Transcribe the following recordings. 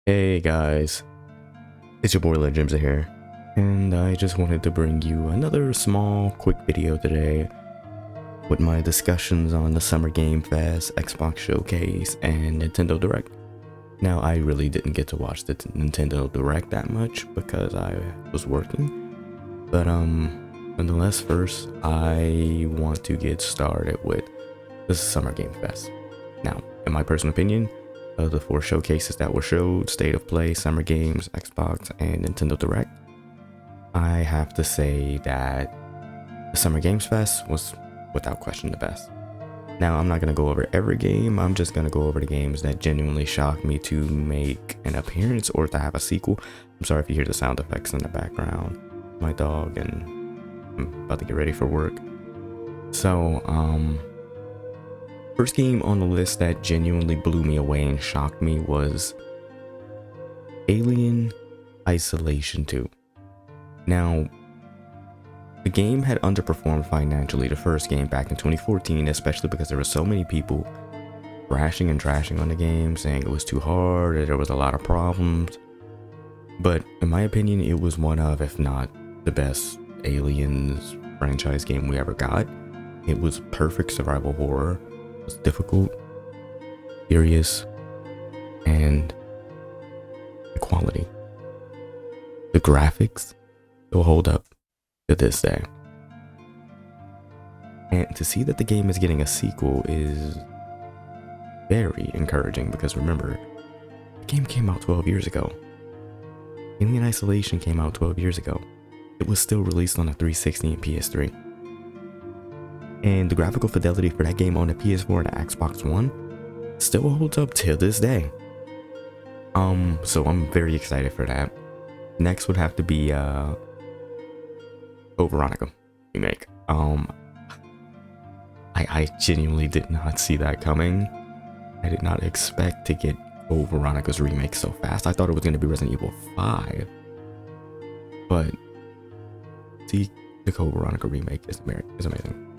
Hey guys, it's your boy Legends here, and I just wanted to bring you another small, quick video today with my discussions on the Summer Game Fest, Xbox Showcase, and Nintendo Direct. Now, I really didn't get to watch the Nintendo Direct that much because I was working, but nonetheless, first, I want to get started with the Summer Game Fest. Now, in my personal opinion, of the 4 showcases that were showed, State of Play, Summer Games, Xbox, and Nintendo Direct, I have to say that the Summer Games Fest was without question the best. Now, I'm not going to go over every game, I'm just going to go over the games that genuinely shocked me to make an appearance or to have a sequel. I'm sorry if you hear the sound effects in the background, my dog, and I'm about to get ready for work. So, first game on the list that genuinely blew me away and shocked me was Alien Isolation 2. Now, the game had underperformed financially the first game back in 2014, especially because there were so many people thrashing and trashing on the game, saying it was too hard, that there was a lot of problems. But in my opinion, it was one of, if not the best Aliens franchise game we ever got. It was perfect survival horror. It was difficult, serious, and the quality. The graphics still hold up to this day. And to see that the game is getting a sequel is very encouraging because remember, the game came out 12 years ago. Alien Isolation came out 12 years ago. It was still released on a 360 and PS3. And the graphical fidelity for that game on the PS4 and the Xbox One still holds up till this day. So I'm very excited for that. Next would have to be Code Veronica remake. I genuinely did not see that coming. I did not expect to get Code Veronica's remake so fast. I thought it was going to be Resident Evil 5. But see, the Code Veronica remake is amazing.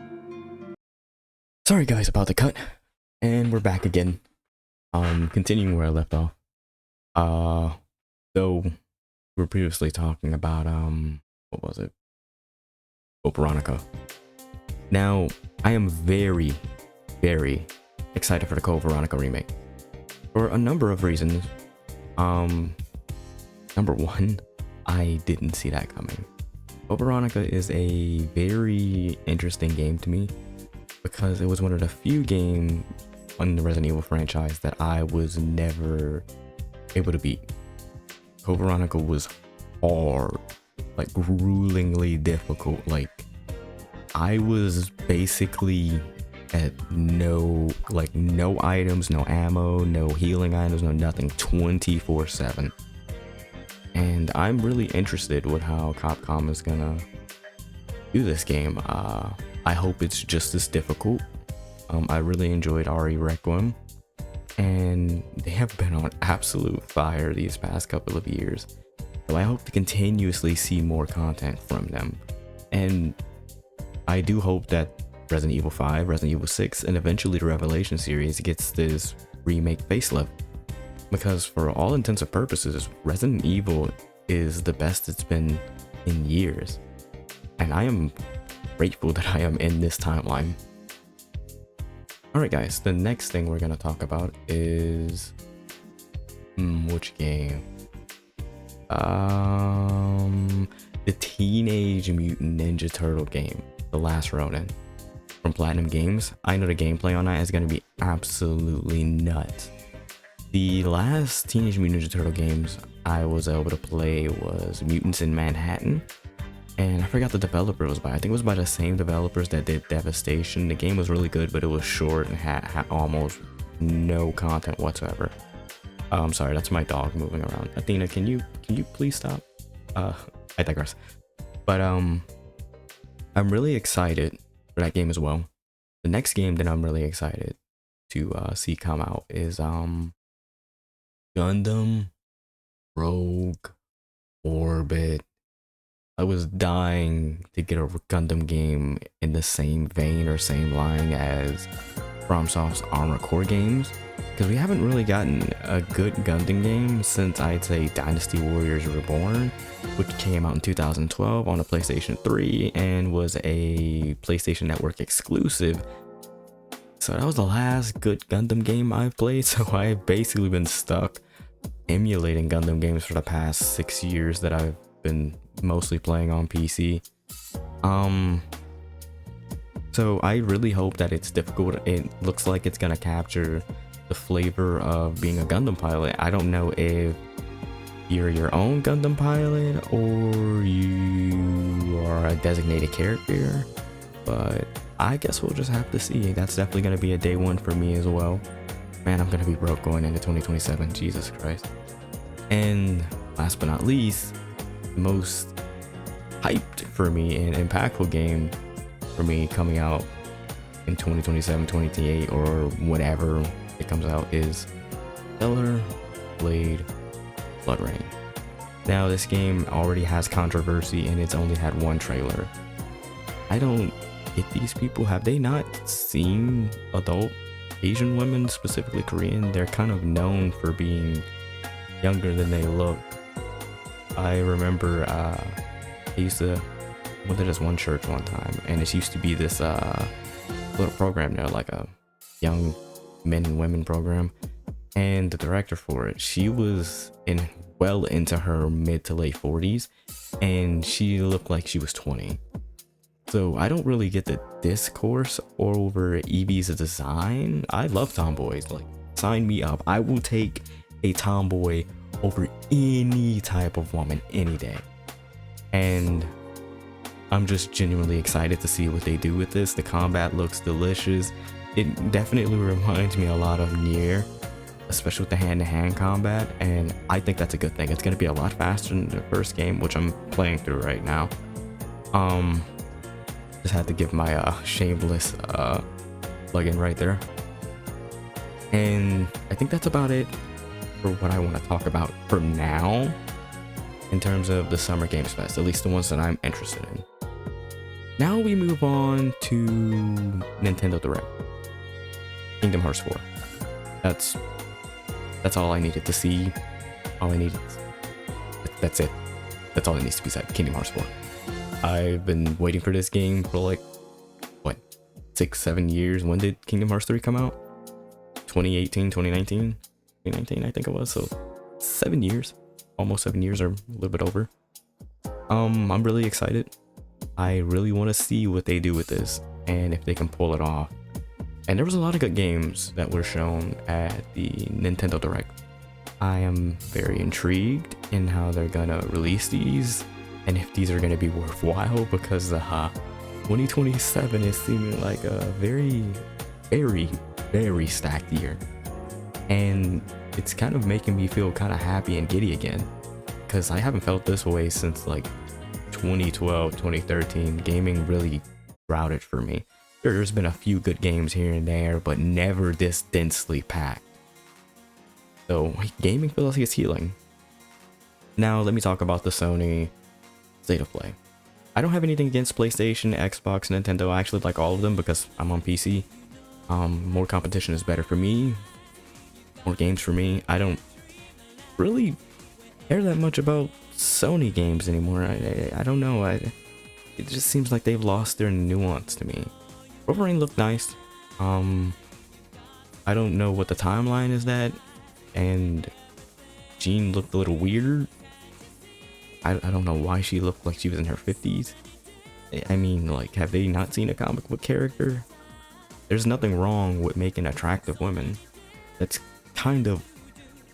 Sorry guys about the cut. And we're back again. Continuing where I left off. So we were previously talking about what was it? Code Veronica. Now, I am very, very excited for the Code Veronica remake. For a number of reasons. Number one, I didn't see that coming. Code Veronica is a very interesting game to me because it was one of the few games on the Resident Evil franchise that I was never able to beat. Code Veronica was hard, like gruelingly difficult. Like I was basically at no items, no ammo, no healing items, no nothing, 24/7. And I'm really interested with how Capcom is gonna do this game. I hope it's just as difficult. I really enjoyed RE Requiem, and they have been on absolute fire these past couple of years. So I hope to continuously see more content from them. And I do hope that Resident Evil 5, Resident Evil 6, and eventually the Revelation series gets this remake facelift. Because for all intents and purposes, Resident Evil is the best it's been in years. And I am grateful that I am in this timeline. Alright guys, the next thing we're gonna talk about is... which game? The Teenage Mutant Ninja Turtle game, The Last Ronin, from Platinum Games. I know the gameplay on that is gonna be absolutely nuts. The last Teenage Mutant Ninja Turtle games I was able to play was Mutants in Manhattan, and I forgot the developer it was by. I think it was by the same developers that did Devastation. The game was really good, but it was short and had almost no content whatsoever. I'm sorry, that's my dog moving around. Athena, can you please stop? I digress. But I'm really excited for that game as well. The next game that I'm really excited to see come out is Gundam Rogue Orbit. I was dying to get a Gundam game in the same vein or same line as FromSoft's Armored Core games, because we haven't really gotten a good Gundam game since I'd say Dynasty Warriors Reborn, which came out in 2012 on a PlayStation 3 and was a PlayStation Network exclusive. So that was the last good Gundam game I've played, so I've basically been stuck emulating Gundam games for the past 6 years that I've been mostly playing on PC. So I really hope that it's difficult. It looks like it's gonna capture the flavor of being a Gundam pilot. I don't know if you're your own Gundam pilot or you are a designated character, but I guess we'll just have to see. That's definitely gonna be a day one for me as well. Man, I'm gonna be broke going into 2027, Jesus Christ. And last but not least, the most hyped for me and impactful game for me coming out in 2027, 2028, or whenever it comes out is Stellar Blade BloodRayne. Now, this game already has controversy and it's only had one trailer. I don't get these people. Have they not seen adult Asian women, specifically Korean? They're kind of known for being younger than they look. I remember I used to went to this one church one time, and it used to be this little program there, like a young men and women program, and the director for it, she was well into her mid to late 40s, and she looked like she was 20. So I don't really get the discourse over Eevee's design. I love tomboys, like sign me up. I will take a tomboy over any type of woman any day. And I'm just genuinely excited to see what they do with this. The combat looks delicious. It definitely reminds me a lot of Nier, especially with the hand-to-hand combat, and I think that's a good thing. It's going to be a lot faster than the first game, which I'm playing through right now. Just had to give my shameless plug-in right there. And I think that's about it for what I want to talk about for now in terms of the Summer Games Fest, at least the ones that I'm interested in. Now we move on to Nintendo Direct. Kingdom Hearts 4. That's all I needed to see. All I needed. That's it. That's all that needs to be said. Kingdom Hearts 4. I've been waiting for this game for like, what, 6-7 years. When did Kingdom Hearts 3 come out? 2018, 2019? 2019, I think it was. So 7 years. Almost 7 years, or a little bit over. I'm really excited. I really want to see what they do with this and if they can pull it off. And there was a lot of good games that were shown at the Nintendo Direct. I am very intrigued in how they're gonna release these and if these are gonna be worthwhile, because 2027 is seeming like a very, very, very stacked year. And it's kind of making me feel kind of happy and giddy again, because I haven't felt this way since like 2012, 2013. Gaming really routed for me. There's been a few good games here and there, but never this densely packed. So gaming feels like it's healing. Now let me talk about the Sony State of Play. I don't have anything against PlayStation, Xbox, Nintendo. I actually like all of them because I'm on PC. More competition is better for me. More games for me. I don't really care that much about Sony games anymore. I don't know. It just seems like they've lost their nuance to me. BloodRayne looked nice. I don't know what the timeline is that, and Jean looked a little weird. I don't know why she looked like she was in her 50s. I mean, like, have they not seen a comic book character? There's nothing wrong with making attractive women. That's kind of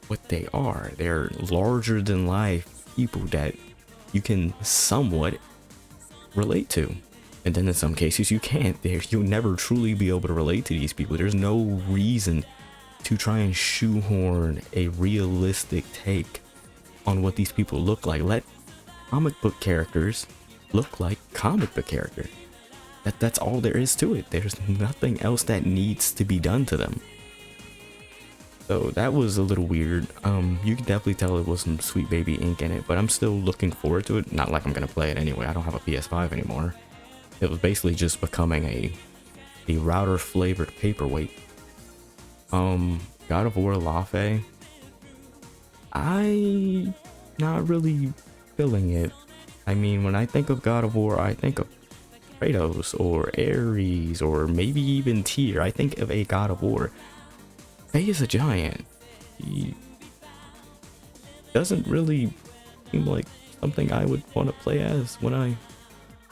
what they are. They're larger than life people that you can somewhat relate to. And then in some cases you can't. You'll never truly be able to relate to these people. There's no reason to try and shoehorn a realistic take on what these people look like. Let comic book characters look like comic book characters. That's all there is to it. There's nothing else that needs to be done to them. So that was a little weird. You can definitely tell it was some Sweet Baby ink in it, but I'm still looking forward to it. Not like I'm gonna play it anyway. I don't have a PS5 anymore. It was basically just becoming a the router flavored paperweight. God of War Lafe. I not really feeling it. I mean, when I think of God of War, I think of Kratos or Ares or maybe even Tyr. I think of a God of War. Faye is a giant. He doesn't really seem like something I would want to play as when I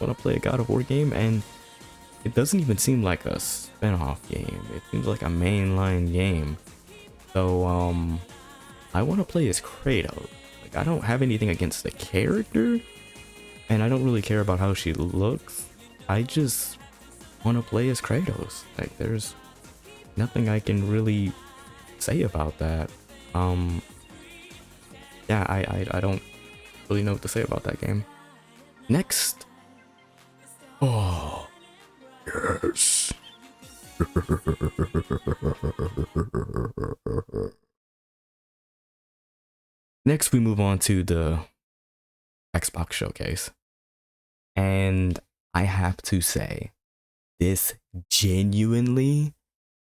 want to play a God of War game, and it doesn't even seem like a spin-off game. It seems like a mainline game. So I want to play as Kratos. Like, I don't have anything against the character, and I don't really care about how she looks. I just want to play as Kratos. Like, there's nothing I can really say about that. Yeah, I don't really know what to say about that game. Next. Oh, yes. Next, we move on to the Xbox Showcase. And I have to say, this genuinely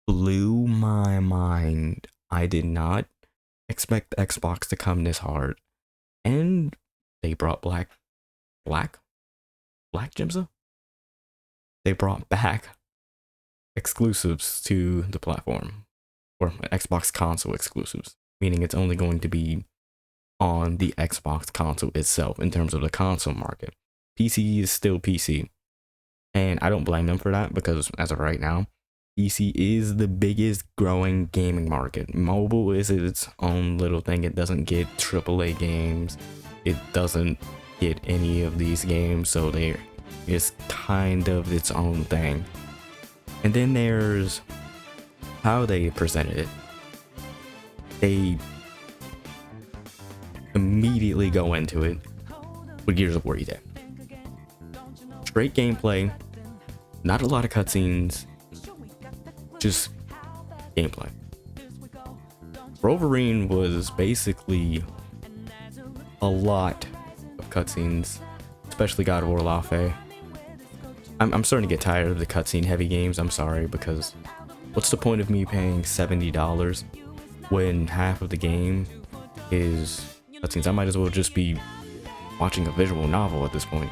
blew my mind. I did not expect Xbox to come this hard. And they brought Black Gemsa? They brought back exclusives to the platform, or Xbox console exclusives, meaning it's only going to be on the Xbox console itself in terms of the console market. PC is still PC, and I don't blame them for that, because as of right now, PC is the biggest growing gaming market. Mobile is its own little thing. It doesn't get AAA games. It doesn't get any of these games, so it's kind of its own thing. And then there's how they presented it. They immediately go into it with Gears of War EA. Straight gameplay, not a lot of cutscenes, just gameplay. Wolverine was basically a lot of cutscenes, especially God of War Lafe. I'm starting to get tired of the cutscene heavy games. I'm sorry, because what's the point of me paying $70 when half of the game is cutscenes? I might as well just be watching a visual novel at this point,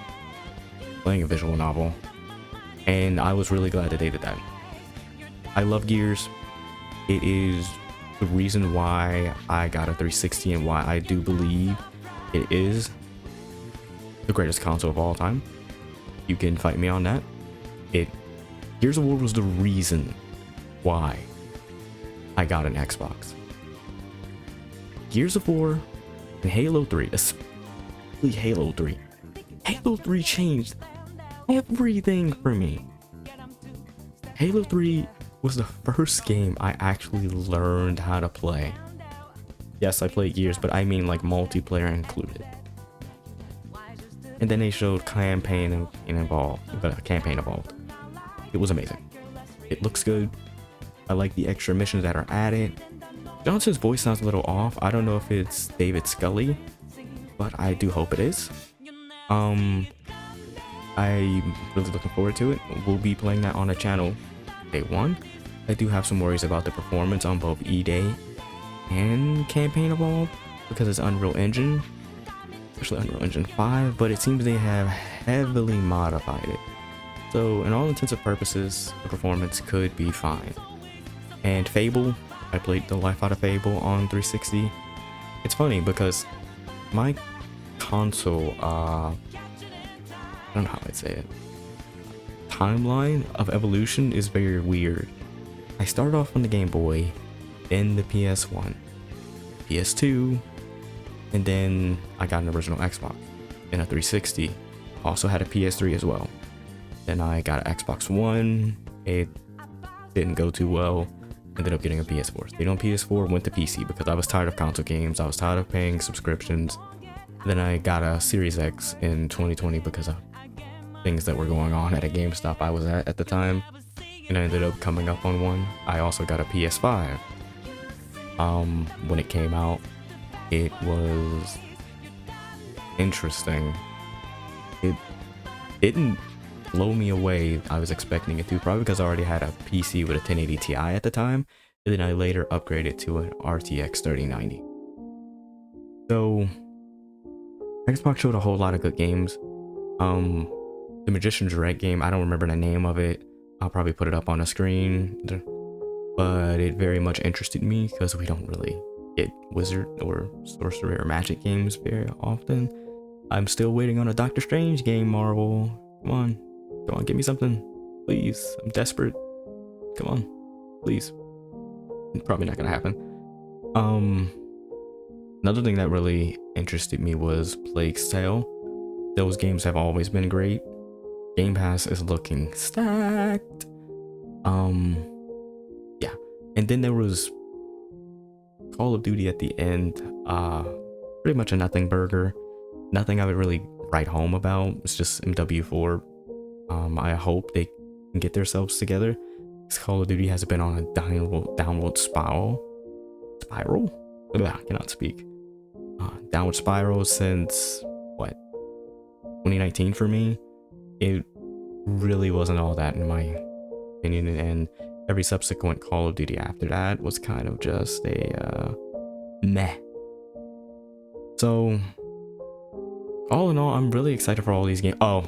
playing a visual novel. And I was really glad that they did that. I love Gears. It is the reason why I got a 360 and why I do believe it is the greatest console of all time. You can fight me on that. Gears of War was the reason why I got an Xbox. Gears of War and Halo 3, especially Halo 3. Halo 3 changed everything for me. Halo 3 was the first game I actually learned how to play. Yes, I played Gears, but I mean like multiplayer included. And then they showed campaign involved. It was amazing. It looks good. I like the extra missions that are added. Johnson's voice sounds a little off. I don't know if it's David Scully, but I do hope it is. I'm really looking forward to it. We'll be playing that on the channel day one. I do have some worries about the performance on both E-Day and Campaign Evolved because it's Unreal Engine, especially Unreal Engine 5, but it seems they have heavily modified it. So in all intents and purposes, the performance could be fine. And Fable, I played the life out of Fable on 360. It's funny because my console, I don't know how I'd say it, timeline of evolution is very weird. I started off on the Game Boy, then the PS1, PS2, and then I got an original Xbox, and a 360. Also had a PS3 as well. Then I got an Xbox One. It didn't go too well. Ended up getting a PS4. Stayed on PS4, went to PC because I was tired of console games. I was tired of paying subscriptions. Then I got a Series X in 2020 because of things that were going on at a GameStop I was at the time. And I ended up coming up on one. I also got a PS5. When it came out, it was interesting. It didn't blow me away. I was expecting it to, probably because I already had a PC with a 1080 Ti at the time, and then I later upgraded to an RTX 3090. So Xbox showed a whole lot of good games. The Magician's Red game, I don't remember the name of it. I'll probably put it up on the screen, but it very much interested me because we don't really get wizard or sorcery or magic games very often. I'm still waiting on a Doctor Strange game, Marvel. Come on, give me something, please. I'm desperate. Come on, please. Probably not gonna happen. Another thing that really interested me was Plague's Tale. Those games have always been great. Game Pass is looking stacked. Yeah. And then there was Call of Duty at the end. Pretty much a nothing burger. Nothing I would really write home about. It's just MW4. I hope they can get themselves together. This Call of Duty has been on a downward spiral. Ugh, I cannot speak. Downward spiral since what? 2019 for me. It really wasn't all that in my opinion, and every subsequent Call of Duty after that was kind of just a meh. So all in all, I'm really excited for all these games. Oh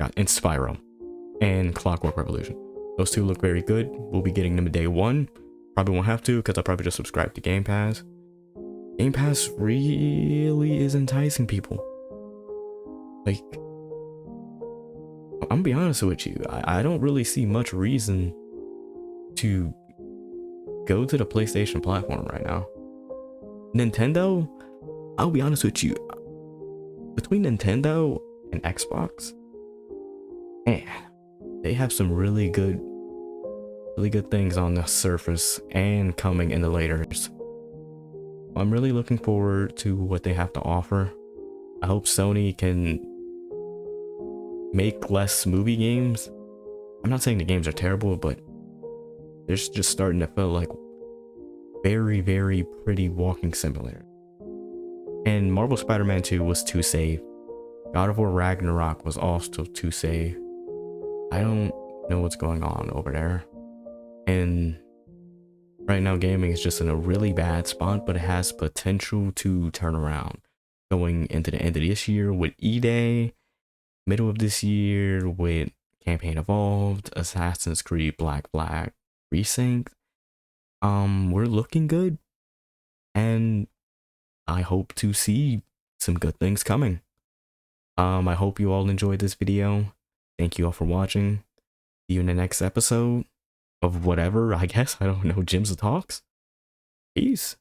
god, and Spyro and Clockwork Revolution. Those two look very good. We'll be getting them day one. Probably won't have to because I'll probably just subscribe to Game Pass. Game Pass really is enticing people. Like, I'm gonna be honest with you, I don't really see much reason to go to the PlayStation platform right now. Nintendo, I'll be honest with you, between Nintendo and Xbox, man, they have some really good things on the surface and coming in the laters. I'm really looking forward to what they have to offer. I hope Sony can make less movie games. I'm not saying the games are terrible, but they're just starting to feel like very, very pretty walking simulator. And Marvel Spider-Man 2 was too safe. God of War Ragnarok was also too safe. I don't know what's going on over there. And right now gaming is just in a really bad spot, but it has potential to turn around. Going into the end of this year with E-Day, middle of this year with Campaign Evolved, Assassin's Creed Black Flag Resynced. We're looking good, and I hope to see some good things coming. I hope you all enjoyed this video. Thank you all for watching. See you in the next episode of whatever, I guess. I don't know, Gyms of Talks. Peace.